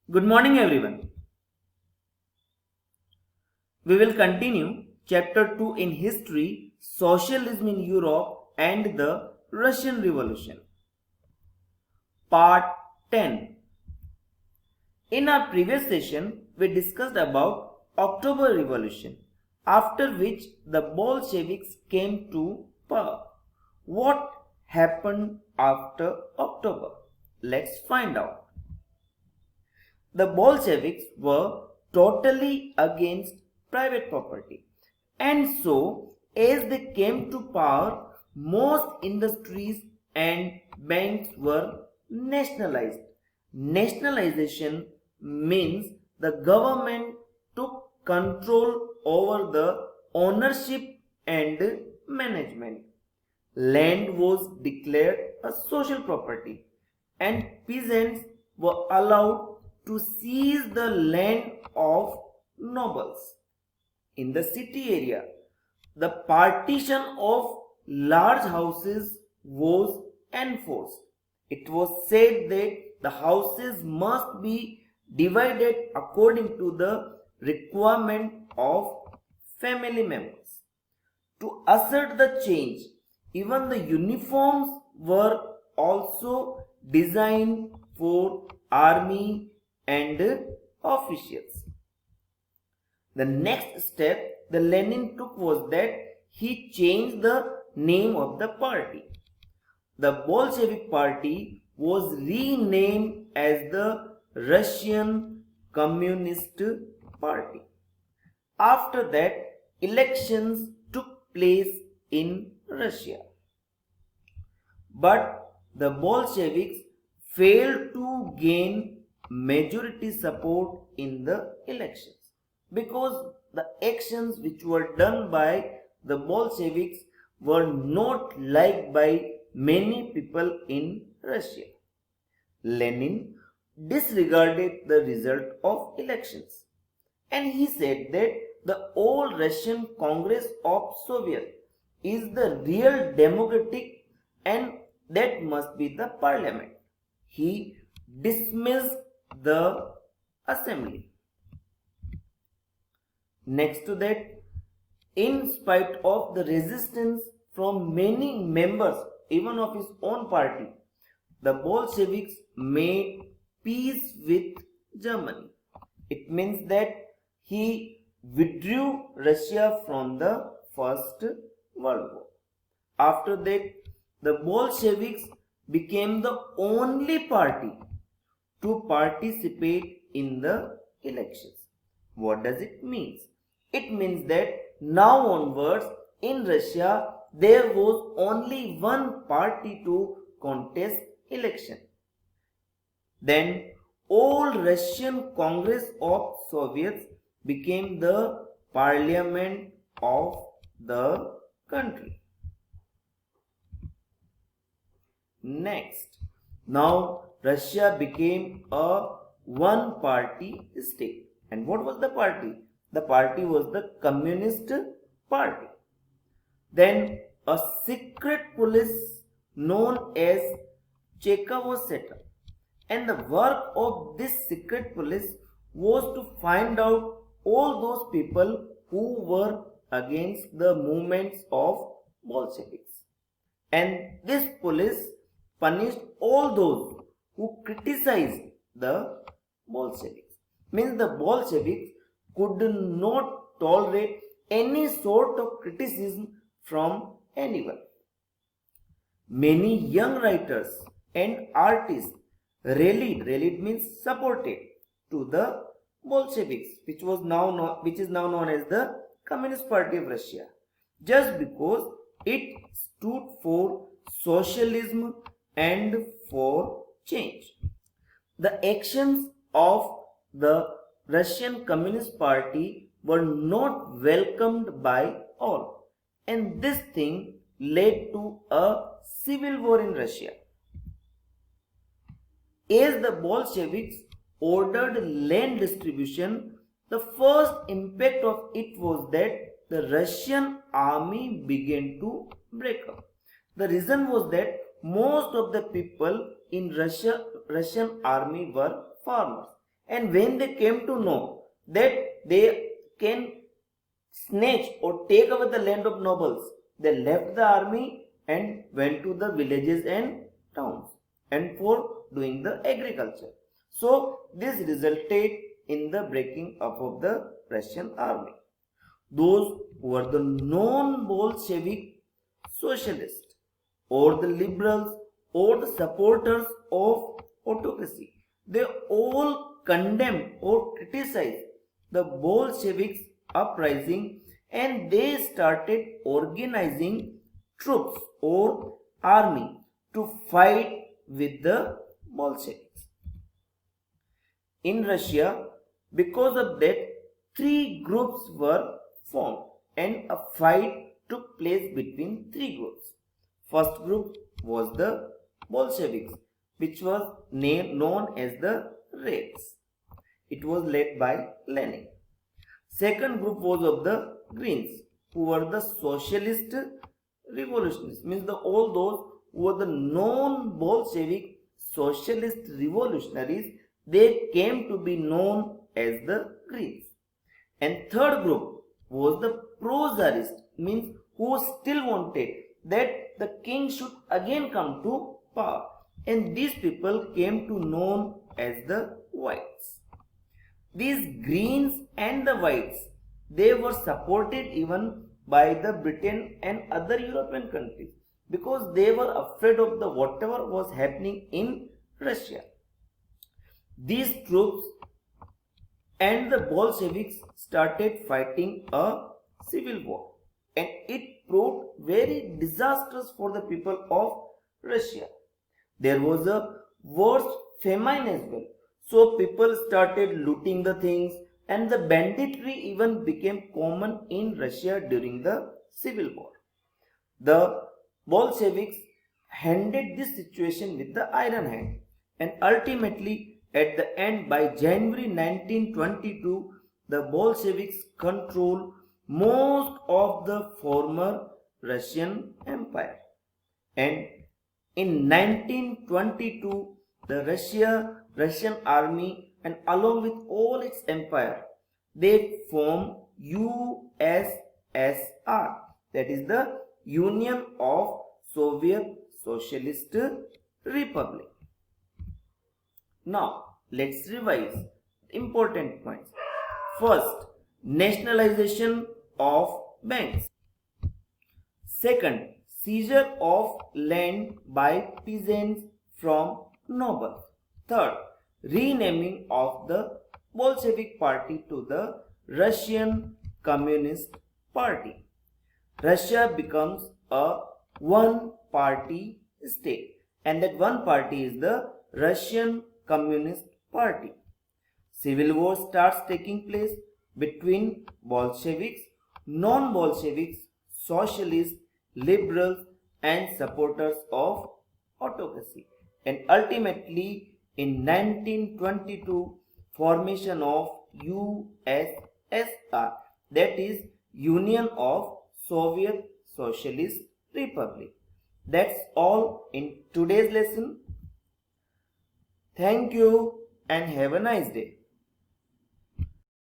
Good morning, everyone. We will continue Chapter 2 in History, Socialism in Europe and the Russian Revolution. Part 10. In our previous session, we discussed about October Revolution, after which the Bolsheviks came to power. What happened after October? Let's find out. The Bolsheviks were totally against private property, and so, as they came to power, most industries and banks were nationalized. Nationalization means the government took control over the ownership and management. Land was declared a social property, and peasants were allowed to seize the land of nobles. In the city area, the partition of large houses was enforced. It was said that the houses must be divided according to the requirement of family members. To assert the change, even the uniforms were also designed for army and officials. The next step the Lenin took was that he changed the name of the party. The Bolshevik Party was renamed as the Russian Communist Party. After that, elections took place in Russia. But the Bolsheviks failed to gain majority support in the elections because the actions which were done by the Bolsheviks were not liked by many people in Russia. Lenin disregarded the result of elections, and he said that the All Russian Congress of Soviet is the real democratic and that must be the parliament. He dismissed the assembly. Next to that, in spite of the resistance from many members, even of his own party, the Bolsheviks made peace with Germany. It means that he withdrew Russia from the First World War. After that, the Bolsheviks became the only party to participate in the elections. What does it mean? It means that now onwards in Russia there was only one party to contest election. Then All Russian Congress of Soviets became the parliament of the country. Next, now Russia became a one party state. And what was the party? The party was the Communist Party. Then a secret police known as Cheka was set up. And the work of this secret police was to find out all those people who were against the movements of Bolsheviks. And this police punished all those who criticized the Bolsheviks. Means the Bolsheviks could not tolerate any sort of criticism from anyone. Many young writers and artists rallied means supported to the Bolsheviks, which is now known as the Communist Party of Russia, just because it stood for socialism and for change. The actions of the Russian Communist Party were not welcomed by all, and this thing led to a civil war in Russia. As the Bolsheviks ordered land distribution, the first impact of it was that the Russian army began to break up. The reason was that most of the people in Russian army were farmers, And when they came to know that they can snatch or take away the land of nobles, they left the army and went to the villages and towns and for doing the agriculture. So this resulted in the breaking up of the Russian army. Those who were the non-Bolshevik socialists or the liberals or the supporters of autocracy, they all condemned or criticized the Bolsheviks uprising, and they started organizing troops or army to fight with the Bolsheviks. In Russia, because of that, three groups were formed and a fight took place between three groups. First group was the Bolsheviks, which was known as the Reds. It was led by Lenin. Second group was of the Greens, who were the socialist revolutionists, means all those who were the non-Bolshevik socialist revolutionaries, they came to be known as the Greens. And third group was the pro-Tsarist, means who still wanted that the king should again come to power. And these people came to known as the Whites. These Greens and the Whites, they were supported even by the Britain and other European countries because they were afraid of the whatever was happening in Russia. These troops and the Bolsheviks started fighting a civil war, and it proved very disastrous for the people of Russia. There was a worse famine as well. So people started looting the things, and the banditry even became common in Russia during the civil war. The Bolsheviks handled this situation with the iron hand, and ultimately at the end, by January 1922, the Bolsheviks controlled most of the former Russian Empire. And in 1922, the Russian army, and along with all its empire, they formed USSR, that is the Union of Soviet Socialist Republic. Now, let's revise important points. First, nationalization of banks. Second, seizure of land by peasants from nobles. Third, renaming of the Bolshevik Party to the Russian Communist Party. Russia becomes a one-party state, and that one party is the Russian Communist Party. Civil war starts taking place between Bolsheviks, non-Bolsheviks, socialists, liberals, and supporters of autocracy. And ultimately, in 1922, formation of USSR, that is Union of Soviet Socialist Republic. That's all in today's lesson. Thank you and have a nice day.